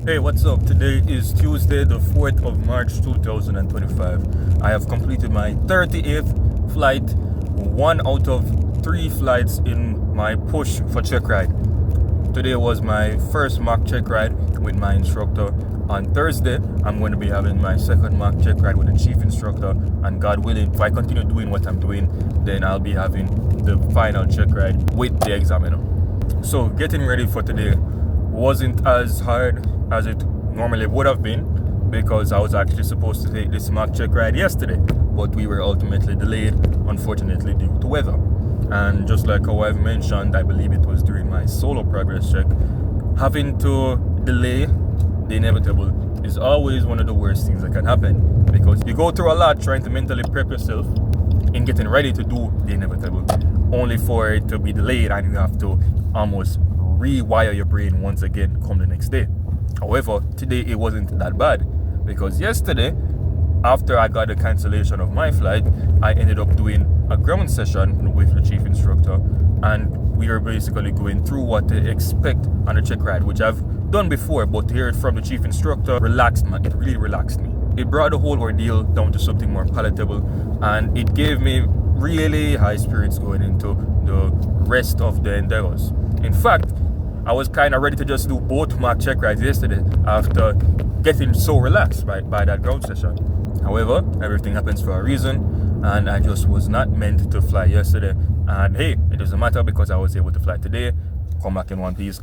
Hey, what's up? Today is Tuesday, the 4th of March 2025. I have completed my 38th flight, 1 out of 3 flights in my push for Checkride. Today was my first mock Checkride with my instructor. On Thursday, I'm going to be having my second mock Checkride with the chief instructor, and God willing, if I continue doing what I'm doing, then I'll be having the final Checkride with the examiner. So getting ready for today wasn't as hard as it normally would have been, because I was actually supposed to take this mock Checkride yesterday, but we were ultimately delayed, unfortunately, due to weather. And just like how I've mentioned, I believe it was during my solo progress check, having to delay the inevitable is always one of the worst things that can happen, because you go through a lot trying to mentally prep yourself in getting ready to do the inevitable, only for it to be delayed and you have to almost rewire your brain once again come the next day. However, today it wasn't that bad, because yesterday, after I got the cancellation of my flight, I ended up doing a ground session with the chief instructor, and we were basically going through what to expect on a check ride, which I've done before, but to hear it from the chief instructor relaxed me. It really relaxed me. It brought the whole ordeal down to something more palatable, and it gave me really high spirits going into the rest of the endeavors. In fact, I was kind of ready to just do both mock check rides yesterday after getting so relaxed by that ground session. However, everything happens for a reason, and I just was not meant to fly yesterday. And hey, it doesn't matter, because I was able to fly today, come back in one piece,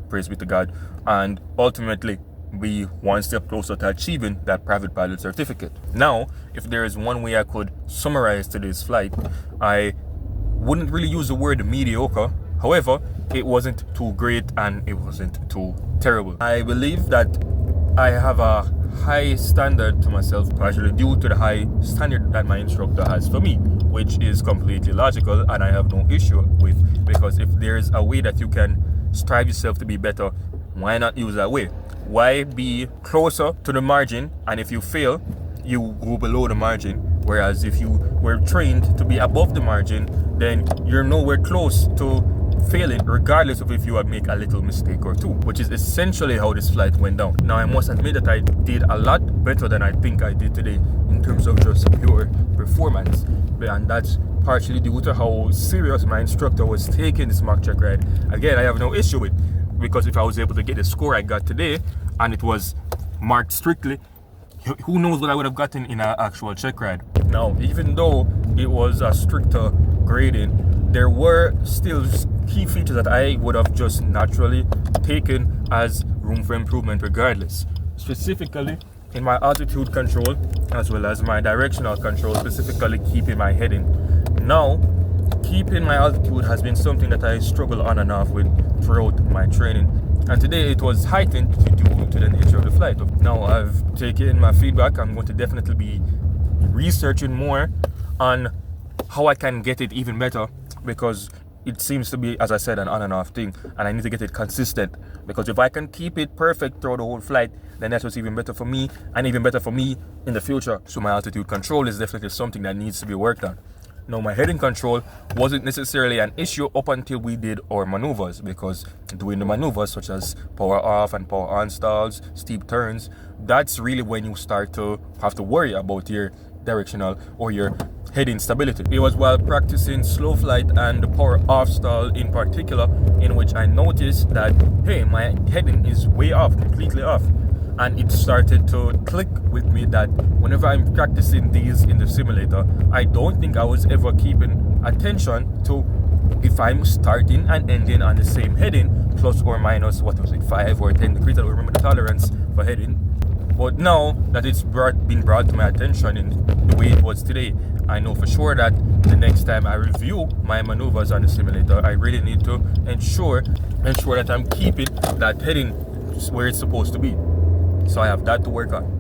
praise be to God, and ultimately be one step closer to achieving that private pilot certificate. Now, if there is one way I could summarize today's flight, I wouldn't really use the word mediocre. However, it wasn't too great and it wasn't too terrible. I believe that I have a high standard to myself, partially due to the high standard that my instructor has for me, which is completely logical and I have no issue with, because if there's a way that you can strive yourself to be better, why not use that way? Why be closer to the margin, and if you fail, you go below the margin? Whereas if you were trained to be above the margin, then you're nowhere close to failing, regardless of if you had make a little mistake or two, which is essentially how this flight went down. Now, I must admit that I did a lot better than I think I did today in terms of just pure performance, and that's partially due to how serious my instructor was taking this mock check ride. Again, I have no issue with, because if I was able to get the score I got today and it was marked strictly, who knows what I would have gotten in an actual check ride. Now, even though it was a stricter grading, there were still key features that I would have just naturally taken as room for improvement regardless. Specifically in my altitude control as well as my directional control, specifically keeping my heading. Now, keeping my altitude has been something that I struggle on and off with throughout my training, and today it was heightened due to the nature of the flight. Now I've taken my feedback. I'm going to definitely be researching more on how I can get it even better, because it seems to be, as I said, an on and off thing, and I need to get it consistent, because if I can keep it perfect throughout the whole flight, then that's what's even better for me, and even better for me in the future. So my altitude control is definitely something that needs to be worked on. Now, my heading control wasn't necessarily an issue up until we did our maneuvers, because doing the maneuvers such as power off and power on stalls, steep turns, that's really when you start to have to worry about your directional or your heading stability. It was while practicing slow flight and the power off stall in particular, in which I noticed that, hey, my heading is way off, completely off. And it started to click with me that whenever I'm practicing these in the simulator, I don't think I was ever keeping attention to if I'm starting and ending on the same heading, plus or minus, what was it, 5 or 10 degrees. I don't remember the tolerance for heading. But now that it's been brought to my attention in the way it was today, I know for sure that the next time I review my maneuvers on the simulator, I really need to ensure that I'm keeping that heading where it's supposed to be. So I have that to work on.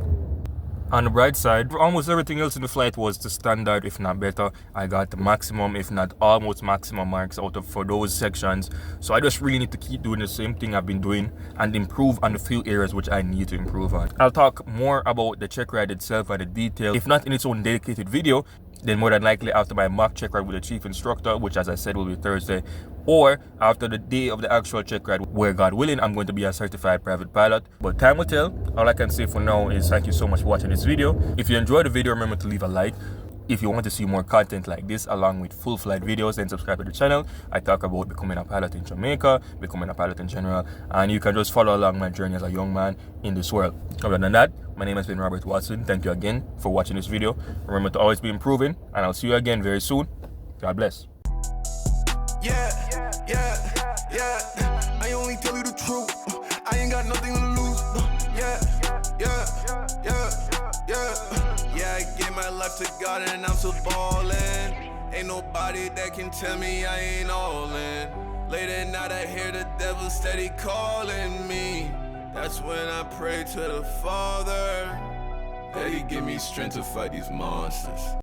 On the bright side, almost everything else in the flight was the standard, if not better. I got the maximum, if not almost maximum marks out of for those sections. So I just really need to keep doing the same thing I've been doing and improve on the few areas which I need to improve on. I'll talk more about the check ride itself and the detail, if not in its own dedicated video, then more than likely after my mock check ride with the chief instructor, which as I said will be Thursday, or after the day of the actual check ride, where God willing I'm going to be a certified private pilot. But time will tell. All I can say for now is thank you so much for watching this video. If you enjoyed the video, remember to leave a like. If you want to see more content like this along with full flight videos, then subscribe to the channel. I talk about becoming a pilot in Jamaica, becoming a pilot in general, and you can just follow along my journey as a young man in this world. Other than that, my name has been Robert Watson. Thank you again for watching this video. Remember to always be improving, and I'll see you again very soon. God bless. Yeah, I only tell you the truth. I ain't got nothing to lose. Yeah, I gave my life to God and I'm still ballin'. Ain't nobody that can tell me I ain't all in. Late at night I hear the devil steady calling me. That's when I pray to the Father that He give me strength to fight these monsters.